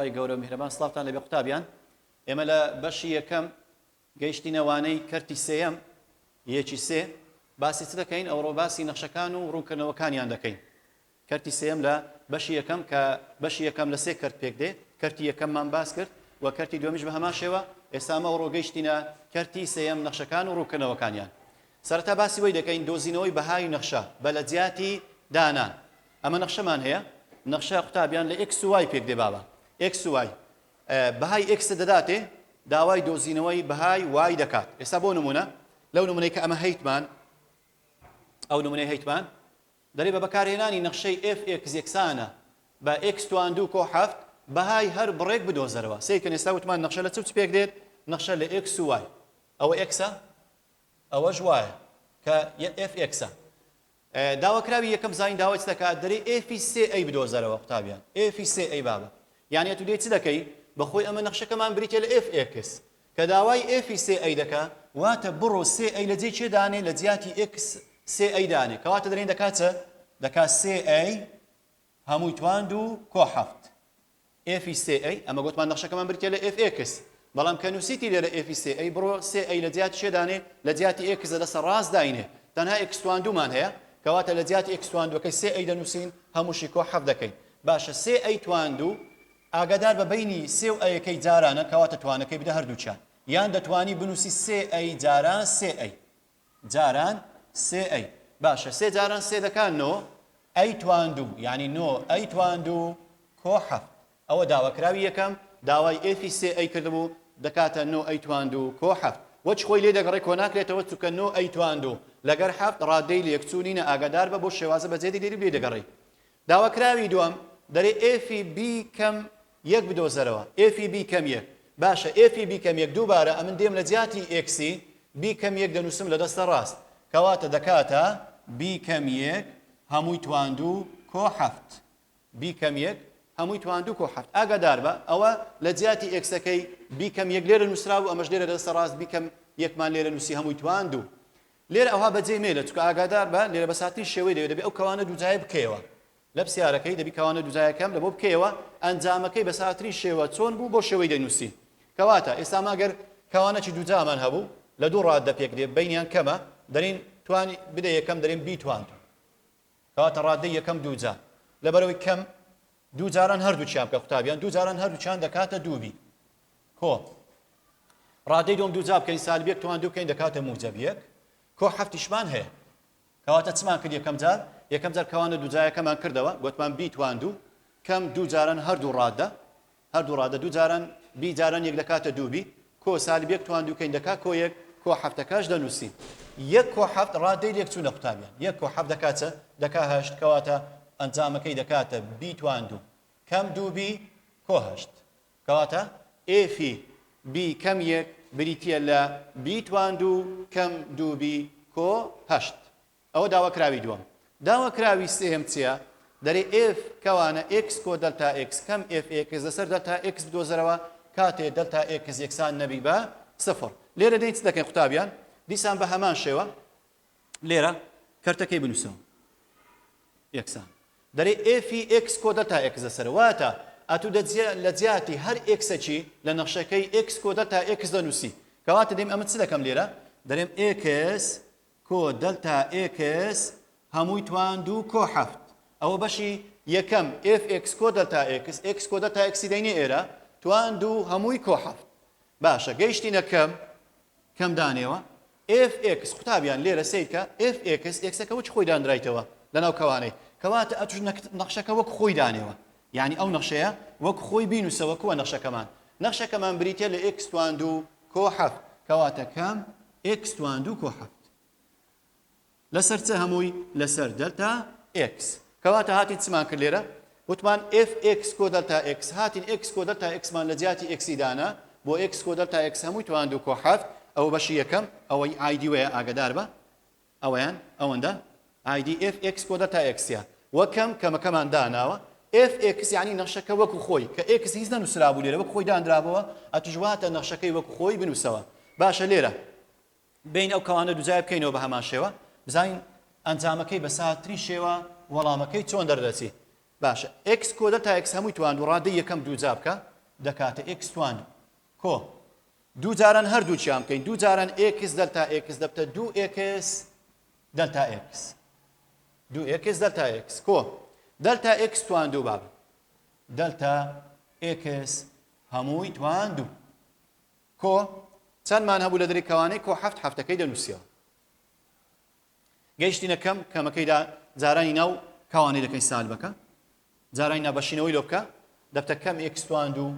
خی گەورە میهرەبان سڵاوتان لەبێ قوتابیان ئێمە لە بەشی یەکەم گەیشتینەوانەی کەرتی سێیەم یەکی سێ باسی چ دەکەین ئەوڕۆ باسی نەخشەکان و ڕوونکردنەوەکانیان دەکەین کەرتی سێیەم لە بەشی یەکەم کە بەشی یەکەم لە سێ کەرت پێک دێ کەرتی یەکەممان باس کرد و کەرتی دووەمیش بە هەمان شێوە ئێستا ئەمە ئەوڕۆ گەیشتینە کەرتی سێیەم نەخشەکان و ڕوونکردنەوەکانیان سەرەتا باسی وەی دەکەین دۆزینەوەی بەهای نەخشە بە لە جیاتی دانان ئەمە نەخشەمان هەیە نەخشە قوتابیان لە x و y پێک دێ بابە x و y بەهای x دەداتێ داوای دۆزینەوەی بەهای y دەکات ئێستا بۆ نمونە لەو نمونەی کە ئەمە هەیتمان ئەو نمونەی هەیتمان دەرێ بە بەکارهێنانی نەخشەی fx یەکسانە بە x توان دوو کۆ حەفت بەهای هەر بڕێک بدۆزەرەوە سێکن ئێستا وتمان نەخشە لە چ پێک دێت نەخشە لە x و y ئەوە x ئەوەش وایە کە fx داواکراوی یەکەم زین داوای چ دەکات دەرێ ئێفی سێ ئەی بدۆزەرەوە قوتابیان ئێفی سێ ئەی بابە یعنی تو دێ چ دەکەی بەخۆی ئەمە نەخشەکەمان بریتە لە fx کە داوای ئێفی سێ ئەی دەکا واتە بڕۆ سێ ئەی لە جێ چێ دانێ لە جیاتی x سێ ئەی دانێ کەواتە دەرێن دەکاتە دەکات سێ ئەی هەمووی توان دوو کۆ حەفت ئێفی سێ ئەی ئەمە گوتمان نەخشەکەمان بریتە لە fx بەڵام کە نووسیتی لێرە ئێفی سێ ئەی بڕۆ سێ ئەی لە جیاتی چێ دانێ لە جیاتی x لەسەر ڕاست داینێ تەنها x توان دوومان هەیە کەواتە لە جیاتی x توان دووەکەی سێ ئەی دەنووسین هەمووشی کۆ حەفت دەکەین باشە سێ ئەی توان دوو ئاگادار بە بینی سێ و ئەیەکەی جارانە کەواتە توانەکەی بدە هەردووچیان یان دەتوانی بنووسی سێ ئەی جاران سێ ئەی جاران سێ ئەی باشە سێ جاران سێ دەکانەوە ئەی توان دوو یعنی نۆ ئەی توان دوو کۆ حەفت ئەوە داواکراوی یەکەم داوای ئێفی سێ ئەی کردبوو دەکاتە نۆ ئەی توان دوو کۆ حەفت وەچ خۆی لێ دەگەڕێ کۆ ناکرێتەوە چووکە نۆ ئەی توان دوو لەگەر حەفت ڕادەی لێکچوونینە ئاگادار بە بۆ شێوازە بەجێدی لێری لێ دەگەڕێ داواکراوی دووەم دەرێ ئێفی بی کەم یەک بدۆزەرەوە ئێفی بی کەم یەک باشە ئێفی بی کەم یەک دووبارە ئەمن دێم لە جیاتی ئێکسی بی کەم یەک دەنووسم لە دەستە ڕاست کەواتە دەکاتە بی کەم یەک هەمووی توان دوو کۆ حەفت بی کەم یەک هەمووی توان دوو کۆ حەفت ئاگادار بە ئەوە لە جیاتی ئێکسەکەی بی کەم یەک لێرە نووسرا و ئەمەش لێرە دەستە ڕاست بی کەم یەکمان لێرە نووسی هەمووی توان دوو لێرە ئەوها بەجێ مێلە چکە ئاگادار بە لێرە بەساتی شێوەی دەوێت دەبێت ئەو کەوانە دووجایە بکەیەوە لە پرسیارەکەی دەبی کەوانە دووجایەکەم لە بۆ بکەیەوە ئەنجامەکەی بەساتری شێوە چۆن بوو بۆ شێوەی دەنووسی کەواتە ئێستا ماگەر کەوانەی دووجامان هەبوو لە دوو ڕاددە پێک دێ بینیان کەمە دەرین توانی بدە یەکەم دەرێن بی توان کەواتە ڕادەی یەکەم دووجا لەبەرەوەی کەم دوو جاران هەردووچیان بکە قوتابیان دوو جاران هەردووچیان دەکاتە دووبی کۆ ڕادەی دوم دووجا بکەین سالب یەک توان دوو بکەین دەکاتە موجەب یەک کۆ حەفتیشمان هەیە کەواتە چمان کرد یەکەم جار کەوانە دووجایەکەمان کردەوە گوتمان بی توان دوو کەم دوو جاران هەردوو ڕادە دوو جاران بی جاران یەک دەکاتە دووبی کۆ سالب یەک توان دوو بکەین دەکات کۆ یەک کۆ حەفتەکەش دەنووسین یەک کۆ حەفت ڕادەی لێکچوونە قوتابیان یەک کۆ حەفت دەکاتە دەکا هەشت کەواتە ئەنجامەکەی دەکاتە بی توان دوو کەم دووبی کۆ هەشت کەواتە ئێفی بی کەم یەک بریتیە لە بی توان دوو کەم دووبی کۆ هەشت ئەوە داواکراوی دووەم داواکراوی سێهم چییە دەرێ ئف کەوانە x کۆ دەلتا x کەم fx لەسەر دەلتا x بدۆزەرەوە کاتێ دەلتا x یەکسان نەبی بە سفر لێرە دەی چ دەکەین قوتابیان دیسان بە هەمان شێوە لێرە کەرتەکەی بنووسەوە یەکسان دەرێ ئێفی x کۆ دەلتا x لەسەر واتە ئەتوو لە جیاتی هەر ئێکسەچی لە نەخشەکەی x کۆ دەلتا x دەنووسی کەواتە دەیم ئەمە چ دەکەم لێرە دەرێم x کۆ دەلتا x هەمووی توان دوو کۆ حەفت ئەوە بەشی یەکەم fx کۆ دەلتا x کۆ دەلتا x دەینێ ئێرە توان دوو هەمووی کۆ حەفت باشە گەیشتینە کەم دانێەوە fx قوتابیان لێرە سیرکە fx xەکە وچ خۆی دانرایتەوە لەناو کەوانەی کەواتە ئەتوش نەخشەکە وەک خۆی دانێەوە یعنی ئەو نەخشەیە وەک خۆی بینوسەوە کووە نەخشەکەمان بریتە لە x توان دوو کۆ حەفت کەواتە کەم x توان دوو کۆ حەفت لەسەر چە هەمووی لەسەر دەلتا x کەواتە هاتین چمان کرد لێرە وتمان fx کۆ دەلتا x هاتین x کۆ دەلتا x مان لە جیاتی x دانا بۆ x کۆ دەلتا x هەمووی توان دوو کۆ حەفت ئەوە بەشی یەکەم ئەوەی id وەیە ئاگادار بە ئەوەیان ئەوەندە id fx کۆ دەلتا x یە وەکەم کەمەکەمان داناوە fx یعنی نەخشەکە وەکو خۆی کە x هیچ نەنووسرابوو لێرە وەکو خۆی دانرابەوە ئەتوژواتە نەخشەکەی وەکو خۆی بنووسەوە باشە لێرە بین ئەو کەوانە دووجای بکەینەوە بە هەمان شێوە بزانین ئەنجامەکەی بە ساتری شێوە وەڵامەکەی چۆن دەردەچی باشە x کۆ دەلتا x هەمووی توان دوو ڕادەی یەکەم دووجا بکە دەکاتە x توان کۆ دوو جاران هەردووچیان بکەین دوو جاران x دلتا x دەبتە 2x دلتا x 2x دلتا x کۆ دلتا x توان دوو باب دلتا x هەمووی توان دوو کۆ چەندمان هەبوو لە دەری کەوانەی کۆ هەفت هەفتەکەی دەنووسیەوە گەیشتینە کەم کەمەکەیدا جارانی ناو کەوانەی دەکەین سالبەکە جارانی نابەشینەوەی لۆ بکە دەبتە کەم x توان دوو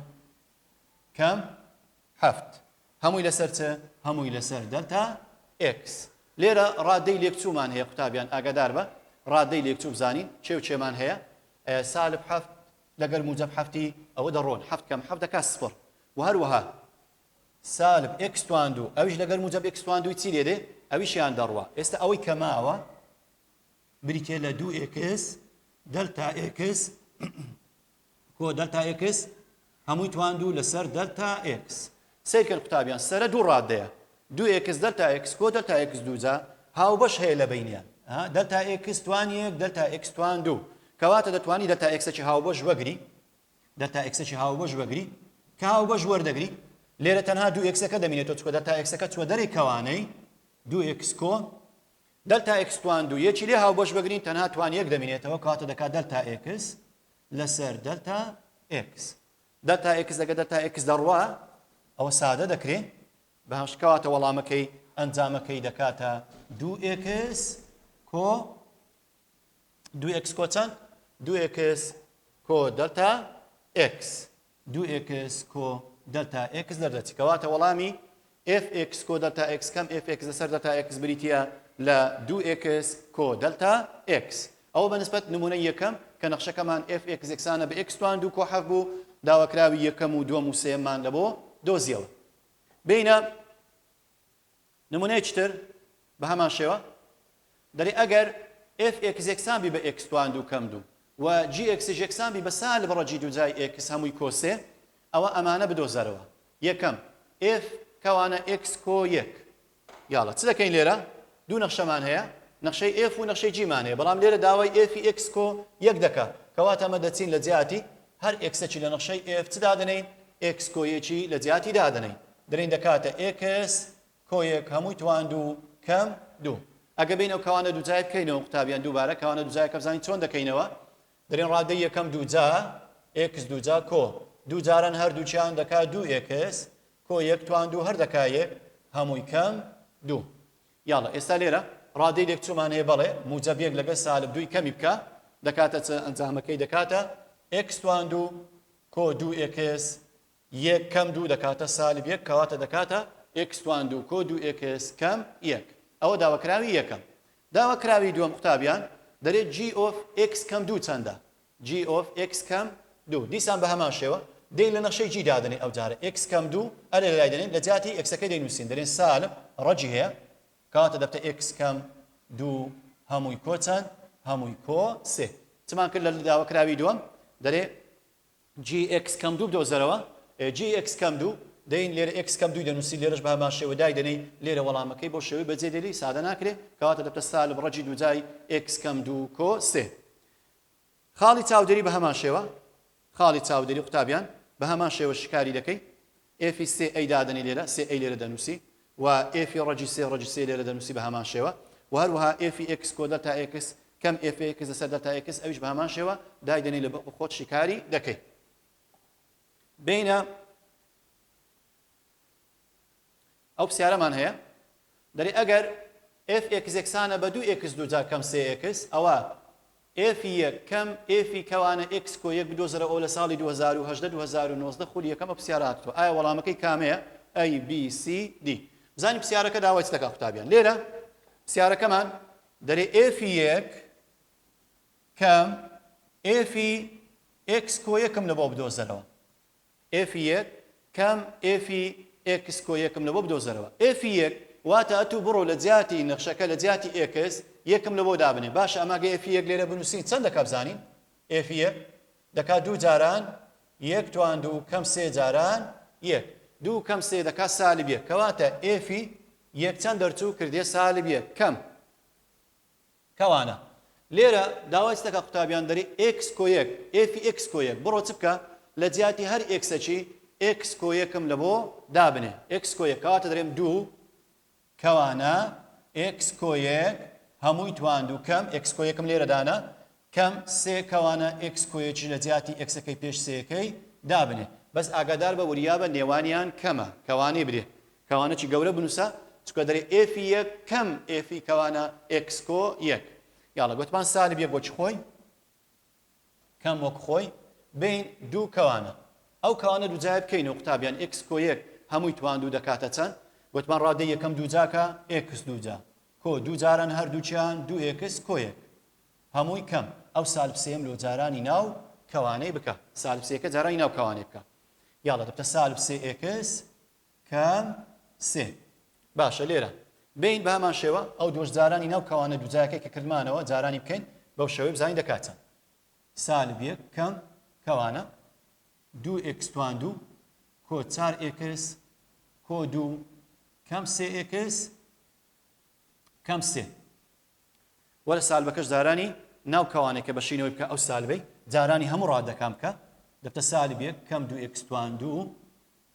کەم هەفت هەمووی لەسەر چ هەمووی لەسەر دلتا x لێرە ڕادەی لێکچوومان هەیە قوتابیان ئاگادار بە ڕادەی لێکچوو بزانین چێ و چێمان هەیە سالب هەفت لەگەر موجب هەفتی ئەوە دەڕۆن هەفت کەم هەفت دەکات سپڕ و هەروەها سالب x توان دوو ئەویش لەگەر موجب x توان دووی چی لێدێ ئەویشیان دەڕوە ئێستا ئەوەی کەماوە بریتێ لە 2x دلتا x کۆ دلتا x هەمووی توان دوو لەسەر دلتا x سیرکەن قوتابیان سەرە دوو ڕادەیە 2x دلتا x کۆ دلتا x دووجا هاوبەش هەیە لە بینیان دلتا x توان یەک دلتا x توان دوو کەواتە دەتوانی دلتا x هاوبەش وەگری دلتا x هاوبەش وەگری کە هاوبەش وەردەگری لێرە تەنها 2x دەمێنێتەوە چکە دلتا x چوە دەرەی کەوانەی 2x کۆ دلتا x توان دوو یەکی لێ هاوبەش بەگرین تەنها توان یەک دەمێنێتەوە کەواتە دەکات دلتا x لەسەر دلتا x دلتا x لەگە دلتا x دەڕوا ئەوە سادە دەکرێت بەهەش کەواتە وەڵامەکەی ئەنجامەکەی دەکاتە 2x کۆ 2x کۆ چەند 2x کۆ دلتا x 2x کۆ دلتا x دەردەچی کەواتە وەڵامی fx کۆ دلتا x کەم fx لەسەر دلتا x بریتە لە 2x کۆ دلتا x ئەوە بەنسبەت نمونەی یەکەم کە نەخشەکەمان fx یەکسانە بە x توان دوو کۆ حەف بوو داواکراوی یەکەم و دووەم و سێمان لە بۆ دۆزیەوە بینە نمونەیەکی تر بە هەمان شێوە دەری ئەگەر fx یەکسان بی بە x توان دوو کەم دوو و gx یەکسان بی بە سالب ڕەجی دووجای x هەمووی کۆ سێ ئەوە ئەمانە بدۆزەرەوە یەکەم f کەوانە x کۆ یەک یاڵە چ دەکەین لێرە دوو نەخشەمان هەیە نەخشەی f و نەخشەی g مان هەیە بەڵام لێرە داوای f x کۆ یەک دەکات کەواتە ئەمە دەچین لە جیاتی هەر x لە نەخشەی f چ دادەنین x کۆ یەکی لە جیاتی دادەنین دەرین دەکاتە x کۆ یەک هەمووی توان دوو کەم دوو ئەگە بین ئەو کەوانە دووجای بکەینەوە قوتابیان دووبارە کەوانە دووجای کە بزانین چۆن دەکەینەوە دەرین ڕادەی یەکەم دووجا x دووجا کۆ دوو جاران هەردووچیان دەکات 2x کۆ یەک توان دوو هەر دەکات یەک هەمووی کەم دوو یاڵە ئێستا لێرە ڕادەی لێکچوومان هەیە بەڵێ موجب یەک لەگەڵ سالب دووی کەمی بکە دەکاتە چ ئەنجامەکەی دەکاتە x توان دوو کۆ 2x یەک کەم دوو دەکاتە سالب یەک کەواتە دەکاتە x توان دوو کۆ 2x کەم یەک ئەوە داواکراوی یەکەم داواکراوی دووەم قوتابیان دەرێت g of x کەم دوو چەندە g of x کەم دوو دیسان بە هەمان شێوە دەین لە نەخشەی جی دادنێ ئەو جارە x کەم دوو ئەرێ لای دەنێن لە جیاتی x-ەکەی دەینووسین دەرێن سالب ڕەجی هەیە کەواتە دەبتە x کەم دوو هەمووی کۆ چەند هەمووی کۆ سێ چمان کرد لە داواکراوی دووەم دەرێ gx کەم دوو بدۆزەرەوە gx کەم دوو دەین لێرە x کەم دووی دەنووسی لێرەش بە هەمان شێوە دای دەنەی لێرە وەڵامەکەی بۆ شێوەی بەجێ دێری سادە ناکرێت کەواتە دەبتە سالب ڕەجی دووجای x کەم دوو کۆ سێ خاڵی چاودێری بە هەمان شێوە خاڵی چاودێری قوتابیان بە هەمان شێوە شکاری دەکەی f سێ ئەی دادنی لێرە سێ ئەی لێرە دەنووسی و f ڕەجی سێ لێرە دەنووسی بە هەمان شێوە و هەروەها f x کۆ دلتا x کەم f x لەسەر دلتا x ئەویش بە هەمان شێوە دای دەنی لە خۆت شکاری دەکەی بینە ئەو پرسیارەمان هەیە دەری ئەگەر fx یەکسانە بە 2x دووجا کەم 3x ئەوە f یەک کەم f کەوانە x کۆ یەک بدۆزەرە ئەو لە ساڵی 2018 2019 خولی یەکەم ئەو پرسیارە هاتووە ئایا وەڵامەکەی کامەیە a b c d بزانین پرسیارەکە داوای چ دەکات قوتابیان لێرە پرسیارەکەمان دەرێ f یەک کەم f x کۆ یەکم لە بۆ بدۆزەرەوە f یەک کەم f x کۆ یەکم لە بۆ بدۆزەرەوە f یەک واتە ئەتوو بڕۆ لە جیاتی نەخشەکە لە جیاتی x یەکم لە بۆ دابنێ باشە ئەماگە f یەک لێرە بنووسین چەند دەکات بزانین f یەک دەکات دوو جاران یەک توان دوو کەم سێ جاران یەک دوو کەم سێ دەکات سالب یەک کەواتە f یەک چەند دەرچوو کردێ سالب یەک کەم کەوانە لێرە داوای دەکات قوتابیان دەری x کۆ یەک f x کۆ یەک بڕۆ چ بکە لە جیاتی هەر ئێکسەچی ئێکس کۆ یەکم لە بۆ دابنێ ئێکس کۆ یەک کەواتە دەرێم دوو کەوانە ئێکس کۆ یەک هەمووی تواندوو کەم ئێکس کۆ یەکم لێرەدانە کەم سێ کەوانە ئێکس کۆ یەکی لە جیاتی ئێکسەکەی پێش سێەکەی دابنێ بەس ئاگادار بە وریابە نێوانیان کەمە کەوانەی برێ کەوانەی گەورە بنووسە چکە دەرێ ئێفی یەک کەم ئێفی کەوانە ئێکس کۆ یەک یاڵە گوتمان سالب یەک بۆچ خۆی کەم وەک خۆی بین دوو کەوانە ئەو کەوانە دووجای بکەینەوە قوتابیان ئێکس کۆ یەک هەمووی تواندوو دەکاتە چەند گوتمان ڕادەی یەکەم دووجاکە ئێکس دووجا کۆ دوو جاران هەردووچیان دوو ئێکس کۆ یەک هەمووی کەم ئەو سالب سێم لۆ جارانی ناو کەوانەی بکە سالب سێکە جارانی ناو کەوانەی بکە یاڵە دەبتە سالب سێ ئێکس کەم سێ باشە لێرە بین بە هەمان شێوە ئەو دۆش جارانی ناو کەوانە دووجایەکەی کە کردمانەوە جارانی بکەین بەو شێوەی بزانین دەکاتە سالب یەک کەم کەوانە دوو ئێکس تواندوو کۆ چار ئێکس کۆ دوو کەم سێ ئێکس کەم سێ وەرە سالبەکەش جارانی ناو کەوانێکە بەشینەوەی بکە ئەو سالبەی جارانی هەموو ڕادەکان بکە دەبتە سالب یەک کەم دوو ئێکس تواندوو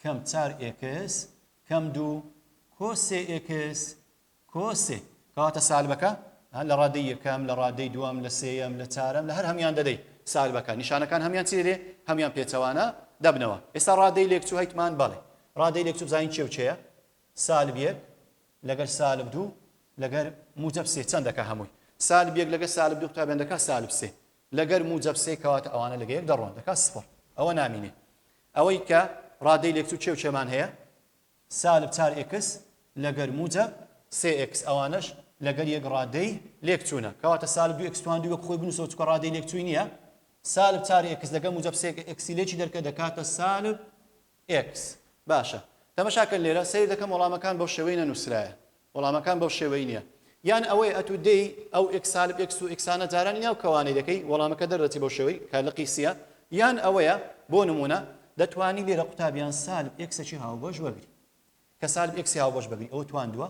کەم چار ئێکس کەم دوو کۆ سێ ئێکس کۆ سێ کەواتە سالبەکە لە ڕادەی یەکەم لە ڕادەی دووەم لە سێیەم لە چارەم لە هەر هەمیان دەدەی سالبەکە نیشانەکان هەمیان چی دێ هەمیان پێچەوانە دەبنەوە ئێستا ڕادەی لێکچوو هەیتمان بەڵێ ڕادەی لێکچوو بزانین چێ و چێیە سالب یەک لەگەر سالب دوو لەگەر موجب سێ چەند دەکا هەمووی سالب یەک لەگەر سالب دوو قوتابیان دەکا سالب سێ لەگەر موجب سێ کەواتە ئەوانە لەگە یەک دەڕۆن دەکا سفر ئەوە نامینێ ئەوەی کە ڕادەی لێکچوو چێ و چێمان هەیە سالب چار ئێکس لەگەر موجب سێ ئێکس ئەوانەش لەگەر یەک ڕادەی لێکچوونە کەواتە سالب دوو ئێکس تواندوو وەک خۆی بنووسەوە چکە ڕادەی لێکچووی نییە سالب چار ئێکس لەگەر موجب سێ ئێکسی لێکی دەرکە دەکاتە سالب ئێکس باشە تەماشاکەن لێرە سیر دەکەم وەڵامەکان بەو شێوەی نەنووسرایە وەڵامەکان بەو شێوەی نییە یان ئەوەی ئەتو دەی ئەو ئێکس سالب ئێکس و ئێکسانە جارانی ناو کەوانەی دەکەی وەڵامەکە دەردەچی بەو شێوەی کە لە قیسیە یان ئەوەیە بۆ نمونە دەتوانی لێرە قوتابیان سالب ئێکسێکی هاوبەش بەگری کە سالب ئێکسی هاوبەش بەگری ئەوە تواندووە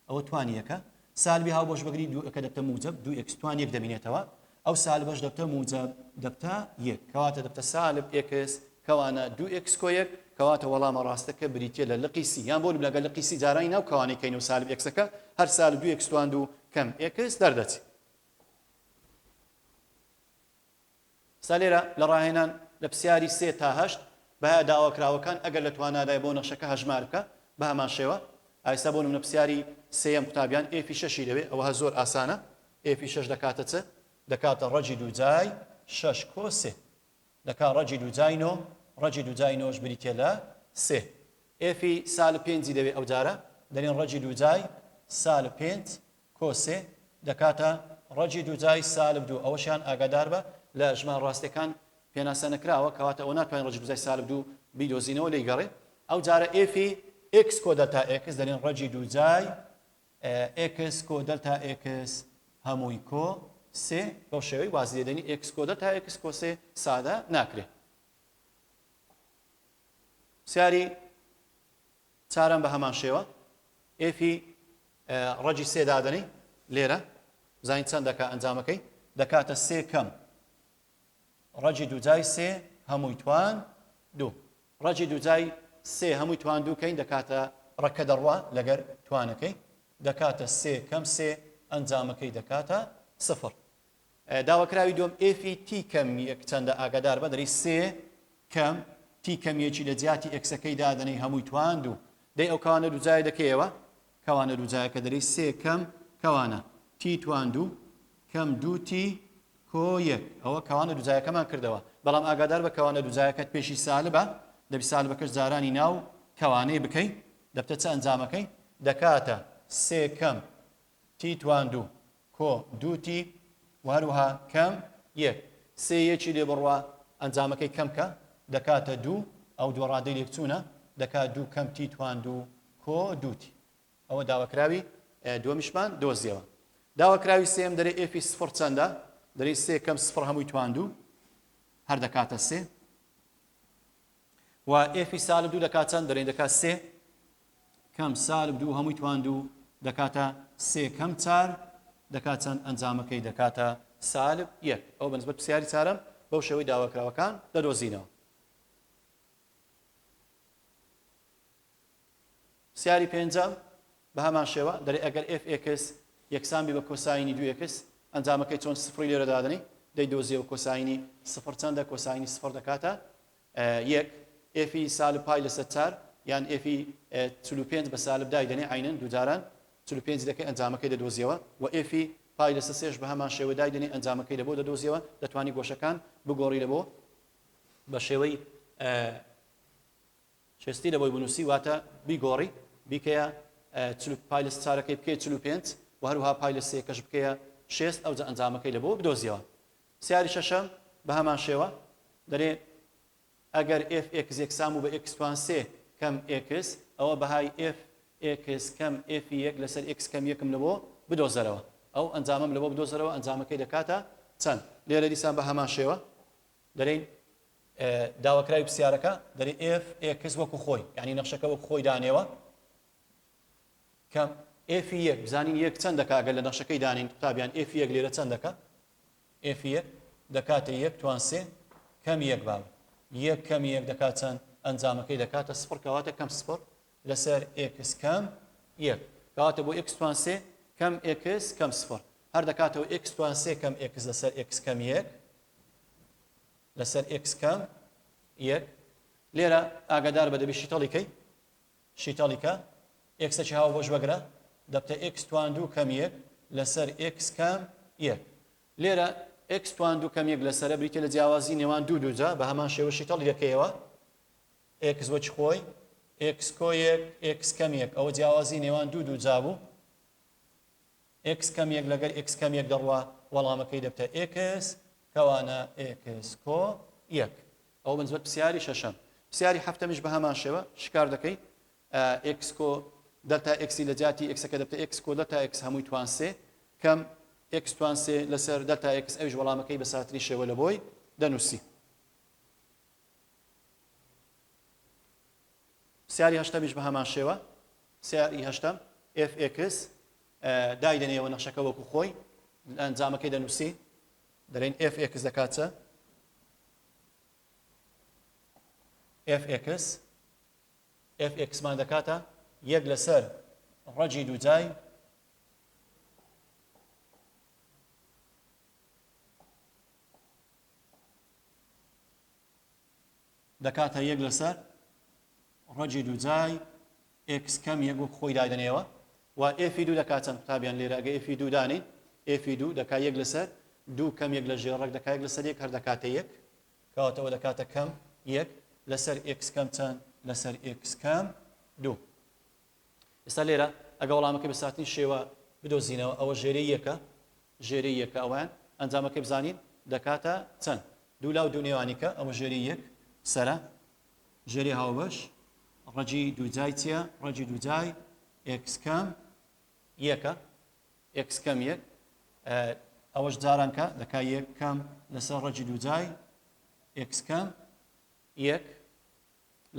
ئەوە توانی یەکە سالبی هاوبەش بەگری دوو ئەکە دەبتە موجب دوو ئێکس توان یەک دەبینێتەوە ئەو سالبەش دەبتە موجب دەبتە یەک کەواتە دەبتە سالب ئێکس کەوانە دوو ئێکس کۆ یەک کەواتە وەڵامە ڕاستەکە بریتە لە قیسی یان بۆ لەگەڵ لە قیسی جارانی ناو کەوانەی کەین و سالب ئێکسەکە هەر سالب دوو ئێکس تواندوو کەم ئێکس دەردەچێت سالێرە لە ڕاهێنان لە پرسیاری 3 تا 8 بەها داواکراوەکان ئەگەر لە توانادای بۆ نەخشەکە هەژمار بکە بە هەمان شێوە ئایستا بۆ نمونە پرسیاری سێیەم قوتابیان ئێفی شەشی دەوێت ئەوە زۆر ئاسانە ئێفی شەش دەکاتە چ دەکاتە ڕەجی دووجای شەش کۆ سێ دەکات ڕەجی دووجای نۆ ڕەجی دووجای نۆش بریتێ لە سێ ئێفی سالب پێنجی دەوێت ئەو جارە دەرێن ڕەجی دووجای سالب پێنج کۆ سێ دەکاتە ڕەجی دووجای سالب دوو ئەوەشیان ئاگادار بە لە ژمان ڕاستیەکان پێناسە نەکراوە کەواتە ئەوە ناتوانین ڕەجی دووجای سالب دوو بیدۆزینەوە لێی گەڕێ ئەو جارە ئێفی ئێکس کۆ دەلتا ئێکس دەرێن ڕەجی دووجای ئێکس کۆ دەلتا ئێکس هەمووی کۆ سێ بەو شێوەی واز لێدەنی ئێکس کۆ دەلتا ئێکس کۆ سێ سادە ناکرێت سیاری چارەم بە هەمان شێوە ئێفی ڕەجی سێ دادەنی لێرە زانین چەند دەکات ئەنجامەکەی دەکاتە سێ کەم ڕەجی دووجای سێ هەمووی توان دوو ڕەجی دووجای سێ هەمووی توان دووکەین دەکاتە ڕەکە دەڕوا لەگەر توانەکەی دەکاتە سێ کەم سێ ئەنجامەکەی دەکاتە سفر داواکراوی دوم ئێفی تی کەم یەک چەندە ئاگادار بە دەری سێ کەم تی کەمیەکی لە جیاتی ئێکسەکەی دادەنەی هەمووی توان دوو دەی ئەو کەوانە دووجای دەکەیەوە کەوانە دووجایەکە دەری سێ کەم کەوانە تی توان دوو کەم دوو تی کۆ یەک ئەوە کەوانە دووجایەکەمان کردەوە بەڵام ئاگادار بە کەوانە دووجایەکەت پێشی سالبە دەبی سالبەکەش جارانی ناو کەوانەی بکەی دەبتە چە ئەنجامەکەی دەکاتە سێ کەم تی توان دوو کۆ دوو تی وهروها کەم یەک سێ یەکی لێ بڕوا ئەنجامەکەی کەمکە دەکاتە دوو ئەو دوو ڕادەی لێکچوونە دەکات دوو کەم تی توان دوو کۆ دووتی ئەوە داواکراوی دووەمیشمان دۆزیەوە داواکراوی سێم دەرێ ئێفی سفر چەندە دەرێ سێ کەم سفر هەمووی توان دوو هەر دەکاتە سێ و ئێفی سالب دوو دەکات چەند دەرێن دەکات سێ کەم سالب دوو هەمووی توان دوو دەکاتە سێ کەم چار دەکات چەند ئەنجامەکەی دەکاتە سالب یەک ئەو بەنسبەت پرسیاری چارەم بەو شێوەی داواکراوەکان دەدۆزینەوە سیاری پێنجەم بە هەمان شێوە دەرێ ئەگەر FX یەکسان بی بە کۆساینی 2x ئەنجامەکەی چۆن سفری لێرە دادنی دەیدۆزیەوە کۆساینی سفر چەندە کۆساینی سفر دەکاتە یەک ئێفی سالب پای لەسەر 4 یان ئێفی 45 بە سالب دای دەنێ عینەن دووجاران 45 دەکەی ئەنجامەکەی دەدۆزیەوە و ئێفی پای لەسەر سێش بە هەمان شێوە دای دەنێ ئەنجامەکەی لەبۆ دەدۆزیەوە دەتوانی گۆشەکان بگۆڕی لەبۆ بە شێوەی شێستی لەبۆی بنووسی واتە بیگۆڕی بیکەیە پای لەسەر چارەکەی بکەیت 45 و هەروها پای لە سێکەش بکەیە 6 ئەوجا ئەنجامەکەی لەبۆ بدۆزیەوە سیاری شەشەم بە هەمان شێوە دەرێ ئەگەر FX یەکسان و بە x توان 3 کەم x ئەوە بەهای FX کەم F1 لەسەر x کەم یەکم لەبۆ بدۆزەرەوە ئەو ئەنجامم لەبۆ بدۆزەرەوە ئەنجامەکەی دەکاتە چەند لێرە دیسان بە هەمان شێوە دەرێن داواکراوی پرسیارەکە دەرێ FX وەکو خۆی یعنی نەخشەکە وەکو خۆی دانێوە کەم F1 بزانین یەک چەند دەکا ئەگەر لە نەخشەکەی دانین قوتابیان F1 لێرە چەند دەکا F1 دەکاتە 1 توان 3 کەم یەک باوە یەک کەم یەک دەکات چەند ئەنجامەکەی دەکاتە سفر کەواتە کەم سفر لەسەر x کەم یەک کەواتە بۆ x توان 3 کەم x کەم سفر هەر دەکاتەوە x توان 3 کەم x لەسەر x کەم یەک لەسەر x کەم یەک لێرە ئاگادار بە دەبی شیتەڵیکەی شیتەڵیکە x هاو بۆش بەگرە دەبتە x توان 2 کەم یەک لەسەر x کەم یەک لێرە x توان 2 کەم یەک لەسەرە بریتە لە جیاوازی نێوان دوو دووجا بە هەمان شێوە شیتەڵی دەکەیەوە x وەچ خۆی x کۆ یەک x کەم یەک ئەوە جیاوازی نێوان دوو دووجا بوو x کەم یەک لەگەر x کەم یەک دەڕوا وەڵامەکەی دەبتە x کەوانە x کۆ یەک ئەو بنسبەت پرسیاری شەشەم پرسیاری هەفتەمیش بە هەمان شێوە شکار دەکەی x کۆ دەتا x لە جاتی x-ەکە دەبتە x کۆ دەتا x هەمووی توان 3 کەم x توان 3 لەسەر دەتا x ئەویش وەڵامەکەی بە ساتری شێوە لە بۆی دەنووسی سیاری هەشتەمیش بە هەمان شێوە سیاری هەشتەم FX دای دەنێەوە نەخشەکە وەکو خۆی ئەنجامەکەی دەنووسی دەڵێن FX دەکاتە FX مان دەکاتە یەک لەسەر ڕەجی دووجای دەکاتە یەک لەسەر ڕەجی دووجای x کەم یەک وەکو خۆی دادنێەوە و F2 دەکات چەند قوتابیان لێرە ئەگە F2 دانین F2 دەکات یەک لەسەر دوو کەم یەک لە ژێڕەک دەکات یەک لەسەر یەک هەر دەکاتە یەک کەواتەوە دەکاتە کەم یەک لەسەر x کەم چەند لەسەر x کەم دوو ئێستا لێرە ئەگە وەڵامەکەی بە ساتنی شێوە بدۆزینەوە ئەوە ژێرەی یەکە ژێرەی یەکە ئەوان ئەنجامەکەی بزانین دەکاتە چەند دوو لاو دوو نێوانیکە ئەوە ژێری یەک سەرە ژێری هاوبەش ڕەجی دووجای چییە ڕەجی دووجای x کەم یەکە x کەم یەک ئەوەش جارانکە دەکات یەک کەم لەسەر ڕەجی دووجای x کەم یەک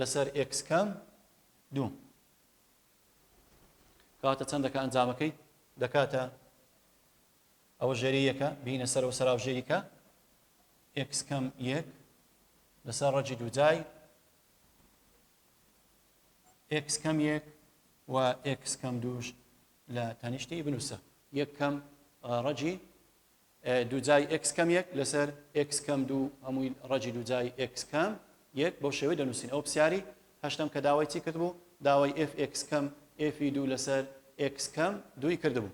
لەسەر x کەم دوو کەواتە چەند دەکات ئەنجامەکەی دەکاتە ئەوە ژێری یەکە بینە سەرەوە سەراو ژێریکە x کەم یەک لەسەر ڕەجی دووجای x کەم یەک و x کەم دووش لە تەنیشتی بنووسە یەک کەم ڕەجی دووجای x کەم یەک لەسەر x کەم دوو هەمووی ڕەجی دووجای x کەم یەک بۆ شێوەی دەنووسین ئەو پرسیاری هەشتم کە داوای چی کرد بوو داوای fx کەم f2 لەسەر x کەم دووی کردبوو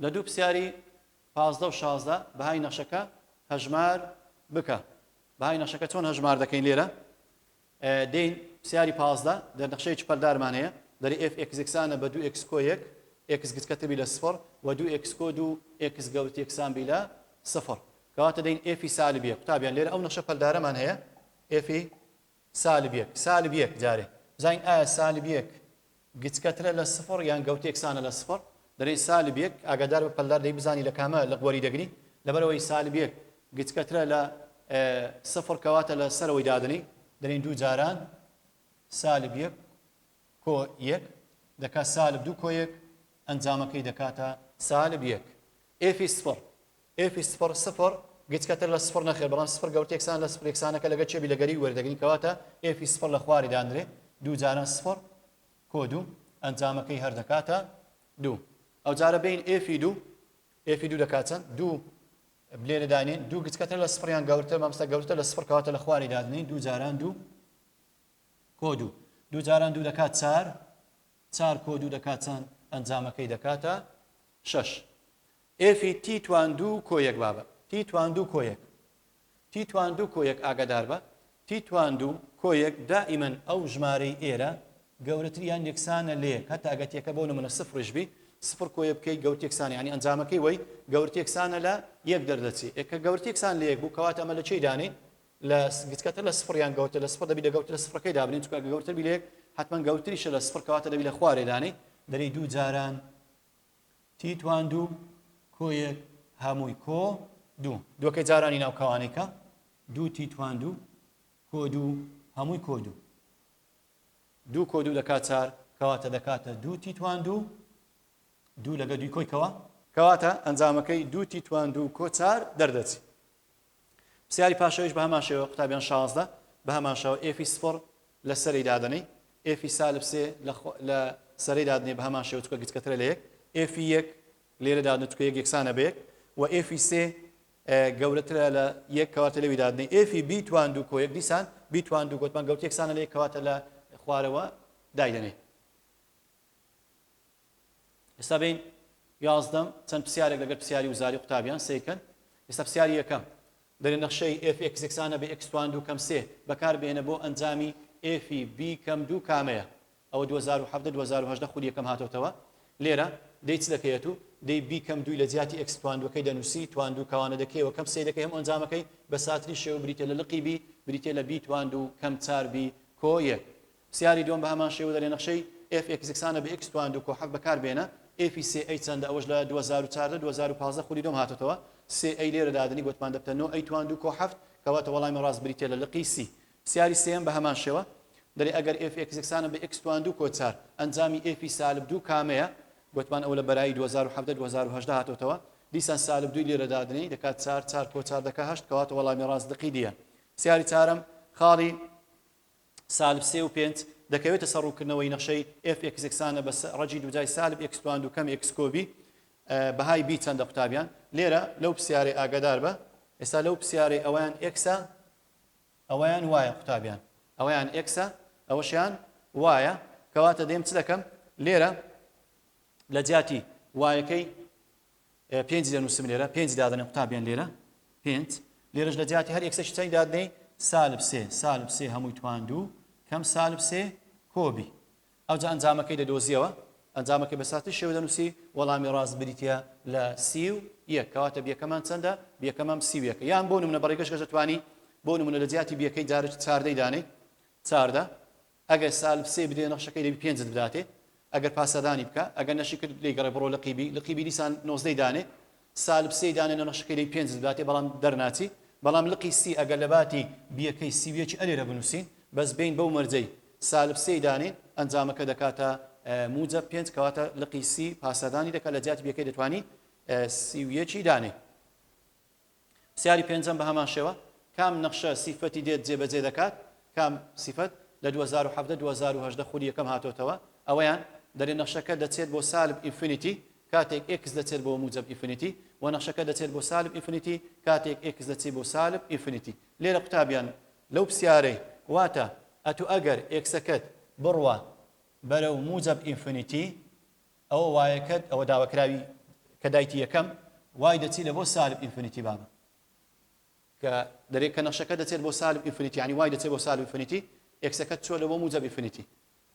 لە دوو پرسیاری 15 و 16 بەهای نەخشەکە هەژمار بکە بەهای نەخشەکە چۆن هەژمار دەکەین لێرە دێین پرسیاری 15 دەرنەخشەیەکی پەلدارمان هەیە دەری fx یەکسانە بە 2x کۆ یەک x گچکەتە بی لە سفر و 2x کۆ 2 x گەوت یەکسان بی لە سفر کەواتە دەین f سالب یەک قوتابیان لێرە ئەو نەخشە پەلدارەمان هەیە f سالب یەک جارێ بزانین ئایا سالب یەک گچکەترە لە سفر یان گەوت یەکسانە لە سفر دەرەی سالب یەک ئاگادار بە پەلدار دەی بزانی لە کامە لە قوەری دەگری لەبەرەوەی سالب یەک گچکەترە لە سفر کەواتە لە سەرەوەی دادنی دەرین دوو جاران سالب یەک کۆ یەک دەکات سالب 2 کۆیەک ئەنجامەکەی دەکاتە سالب 1 ئێفی سفر ئێفی سفر سفر گچکەتر لە سفر نەخێر بەڵام سفر گەورتێکسان لە سفر یەکسانەکە لەگە چێبی لەگەری وەردەگرین کەواتە ئێفی سفر لە خواری دانرێ دوو جاران سفر کۆ دوو ئەنجامەکەی هەر دەکاتە دوو ئەو جارە بین ئێفی دوو دەکات چەند دوو بلێرە دانین دوو گچکەتر لە سفریان گەورتر مامۆستا گەورتر لە سفر کەواتە لە خواری دادنین دوو جاران دوو کۆ دوو جاران دوو دەکات چار کۆ دوو دەکات چەند ئەنجامەکەی دەکاتە 6 ئێفی تی توان دوو کۆیەک بابە تی توان دوو کۆیەک تی توان دوو کۆیەک ئاگادار بە تی توان دوو کۆیەک دائیمەن ئەو ژمارەی ئێرە گەورەتریان یەکسانە لێ هەتا ئەگەتیەکە بۆ نمونە سفرش بی سفر کۆیە بکەی گەورت یەکسانی ینی ئەنجامەکەی وەی گەورت یەکسانە لە یەک دەردەچی کە گەورت یەکسان لە یەک بوو کەواتە ئەمە لە چی دانین لە گچکەتە لە سفریان گەورتە لە سفر دەبی لە گەورتە لە سفرەکەی دابنین چونکە گەورتر بی لە یەک حتمما گەورتریشە لە سفر کەواتە دەبی لە خوارێ دانی دەری دوو جاران تی توان دوو کۆیەک هەمووی کۆ دووەکەی جارانی ناوکەوانێکە دوو تی توان دوو کۆ دوو هەمووی کۆ دوو کۆ دوو دەکات چار کەواتە دەکاتە دوو تی توان دوو لەگە دوی کۆی کەواتە ئەنجامەکەی دوو تی توان دوو کۆ چار دەردەچی پرسیاری پاشەویش بە هەمان شێوە قوتابیان 16 بە هەمان شێوە ئێفی سفر لە سەری دادنەی ئێفی سالب سێ لە سەری دادنێ بە هەمان شێوە چکە گچکەترە لە یەک ئێفی یەک لێرە دادن چکە یەکسانە بە یەک و ئێفی سێ گەورەترە لە یەک کەواتە لەوی دادنەی ئێفی بی توان دوو کۆیەک دیسان بی توان دوو گوتمان گەورت یەکسانە لە یەک کەواتە لە خوارەوە دایدەنێ ئێستا بین 11 چەند پرسیارێک لەگەر پرسیاری وزاری قوتابیان سێکەن ئێستا پرسیاری یەکەم دەرێ نەخشەی ئێف ئێکس یەکسانە بە ئێکس توان دوو کەم سێ بەکاربێنە بۆ ئەنجامی ئێفی بی کەم دوو کامەیە ئەوە 2017 2018 خودی یەکەم هاتۆتەوە لێرە دەی چ دەکەیەت و دەی بی کەم دووی لە جیاتی ئێکس توان دووەکەی دەنووسی توان دوو کەوانە دەکەیەوە کەم سێ دەکەی هەم ئەنجامەکەی بە ساتری شێوە بریتە لە لقی بی بریتە لە بی توان دوو کەم چار بی کۆ یەک پرسیاری دووەم بە هەمان شێوە دەرێ نەخشەی ئێف ئێکس یەکسانە بە ئێکس توان دوو کۆ حەق بەکاربێنە ئێفی سێ ئەی چەندە ئەوەش لە 2014 2015 خودی دۆم هاتۆتەوە سێ ئەی لێرە دادنی گوتمان دەبتە 9 ئەی توان دوو کۆ هەفت کەواتە وەڵامی ڕاست بریتێ لە لقی سی پرسیاری سێم بە هەمان شێوە دەرێ ئەگەر ئێف ئێکس یەکسانە بە ئێکس توان دوو کۆ چار ئەنجامی ئێفی سالب دوو کامەیە گوتمان ئەو لە بەرایی 2017 2018 هاتۆتەوە دیسان سالب دوی لێرە دادنی دەکات 4 کۆ 4 دەکات 8 کەواتە وەڵامی ڕاست دقی دیە پرسیاری چارەم خاڵی سالب 3 و 5 دەکەوێتە سەرڕووکردنەوەی نەخشەی ئێف ئێکس یەکسانە بە ڕەجی دووجای سالب ئێکس توان دوو کەم ئێکس کۆبی بەهای بی چەندە قوتابیان لێرە لەو پرسیارەی ئاگادار بە ئێستا لەو پرسیارەی ئەویان ئێکسە ئەویان وایە قوتابیان ئەویان ئێکسە ئەوەشیان وایە کەواتە دێم چ دەکەم لێرە لە جیاتی وایەکەی 5 دەنووسم لێرە 5 دادنێ قوتابیان لێرە 5 لێرەش لە جیاتی هەر ئێکسەشی چەند دادنەی سالب 3 هەمووی توان دوو کەم سالب 3 کۆبی ئەوجا ئەنجامەکەی دەدۆزیەوە ئەنجامەکەی بە ساتری شێوە دەنووسی وەڵامی ڕاست بریتە لە 31 کەواتە بیەکەمان چەندە بیەکەمام 31 یان بۆ نمونە بەڕێگەش گەژەتوانی بۆ نمونە لە جیاتی بیەکەی جارێک چاردەی دانەی چاردە ئەگەر سالب 3 بدێ نەخشەکەی دەبی 5 بداتێ ئەگەر پاسەدانی بکە ئەگەر نەشی کرد لێگەڕێ بڕۆ لقیبی دیسان 19 دانێ سالب 3 دانێ نەخشەکەی دەبی 5 بداتێ بەڵام دەرناچی بەڵام لقی سی ئەگەر لە باتی بیەکەی سیویەکی ئەلێرە بنووسین بەس بین بەو مەرجەی سالب 3 دانێ ئەنجامەکە دەکاتە موجب 5 کەواتە لقی سی پاسەدانی دەکات لە جیاتی بیەکەی دەتوانی سیویەکی دانێ پرسیاری پێنجەم بە هەمان شێوە کام نەخشە سیفەتی دێت جێبەجێ دەکات کام سیفەت لە 2017 2018 خودی یەکەم هاتۆتەوە ئەوەیان دەرێ نەخشەکە دەچێت بۆ سالب ئینفینیتی کاتێک ئێکس دەچێت بۆ موجب ئینفینیتی و نەخشەکە دەچێت بۆ سالب ئینفینیتی کاتێک ئێکس دەچێت بۆ سالب ئینفینیتی لێرە قوتابیان لەو پرسیارەی واتە ئەتو ئەگەر ئێکسەکەت بڕوە بەرەو موجب ئینفینیتی ئەوە وایەکەت ئەوە داواکراوی کە دایتی یەکەم وای دەچی لە بۆ سالب ئینفینیتی بابە کە دەرێت کە نەخشەکە دەچێت بۆ سالب ئینفینیتی یعنی وای دەچێت بۆ سالب ئینفینیتی ئێکسەکەت چۆ لە بۆ موجب ئینفینیتی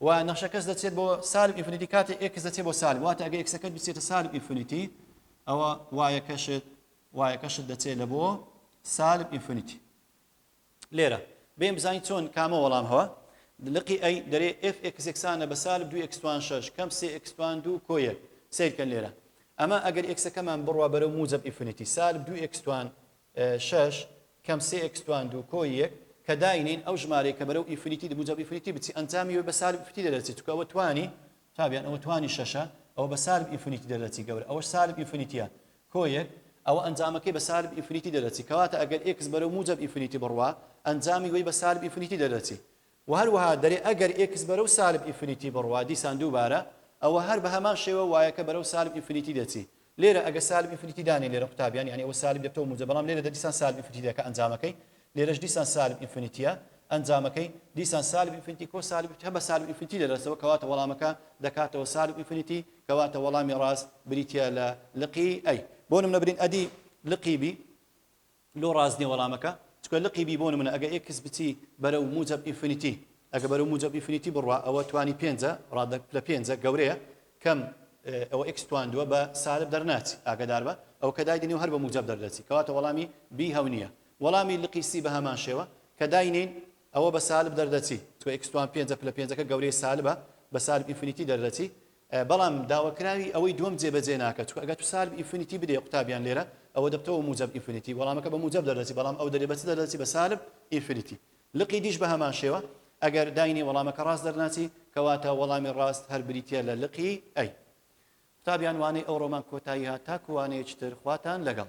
و نەخشەکەس دەچێت بۆ سالب ئینفینیتی کاتێک ئێکس دەچێت بۆ سالب واتە ئەگەر ئێکسەکەت بچێتە سالب ئینفینیتی ئەوە وایەکەشت دەچێت لە بۆ سالب ئینفینیتی لێرە بێم بزانین چۆن کامە وەڵام هەوە لقی ئەی دەرێ ئف ئێکس یەکسانە بە سالب 2 ئێکس توان 6 کەم 3 ئێکس توان 2 کۆ یەک سیرکەن لێرە ئەمە ئەگەر ئێکسەکەمان بڕوا بەرەو موجب ئینفینیتی سالب 2 ئێکس توان 6 کەم 3 ئێکس توان 2 کۆ یەک کە داینین ئەو ژمارەی کە بەرەو ئینفینیتی موجب ئینفینیتی بچی ئەنجامی بە سالب ئینفینیتی دەرەچێت چونکە ئەوە قوتابیان ئەوە توانی شەشە ئەوە بە سالب ئینفینیتی دەرەچی گەورە ئەوە سالب ئینفینیتیە کۆیەک ئەوە ئەنجامەکەی بە سالب ئینفینیتی دەرەچی کەواتە ئەگەر x بەرەو موجب ئینفینیتی بڕوا ئەنجامی وەی بە سالب ئینفینیتی دەرەچی و هەروەها دەرێ ئەگەر x بەرەو سالب ئینفینیتی بڕوا دیسان دووبارە ئەوە هەر بە هەمان شێوە وایەکە بەرەو سالب ئینفینیتی دەچی لێرە ئەگە سالب ئینفینیتی دانێ لێرە قوتابیان یعنی ئەوە سالب دەبێتەوە موجب بەڵام لێرە دیسان سالب ئینفینیتی دەکە ئەنجامەکەی لێرەش دیسان سالب ئینفینیتیە ئەنجامەکەی دیسان سالب ئینفینیتی کۆ سالب هەبە سالب ئینفینیتی دەرەچەوە کەواتە وەڵامەکە دەکاتەوە سالب ئینفینیتی کەواتە وەڵامی ڕاست بریتیە لە لقی ئەی بۆ نمونە برین ئەدی لقی بی لۆ ڕاست نییە وەڵامەکە چکە لقی بی بۆ نمونە ئەگە x بچی بەرەو موجب ئینفینیتی ئەگە بەرەو موجب ئینفینیتی بڕوا ئەوە توانی 5 ڕادە لە 5 گەورەیە کەم ئەوە x تواندووە بە سالب دەرناچی ئاگدار بە ئەو کە دایدنی و هەر بە موجب دەردەچی کەواتە وەڵامی بی هەو نییە وەڵامی لقی سی بە هەمان شێوە کە داینین ئەوە بە سالب دەردەچی چکە x توان 5 لە 5ەکە گەورەی سالبە بە سالب ئینفینیتی دەردەچی بەڵام داواکراوی ئەوەی دووەم جێبەجێ ناکات چکە ئەگەر تو سالب ئینفینیتی بدێ قوتابیان لێرە ئەوە دەبتەوە موجب ئینفینیتی وەڵامەکە بە موجب دەردەچی بەڵام ئەو دەرێ بەچ دەردەچی بە سالب ئینفینیتی لقی دیش بە هەمان شێوە ئەگەر داینی وەڵامەکە ڕاست دەرناچی کەواتە وەڵامی ڕاست هەر بریتیە لە لقی ئەی قوتابیان وانەی ئەو ڕۆمان کۆتایی هات تاکو وانەیەکی تر خواتان لەگەڵ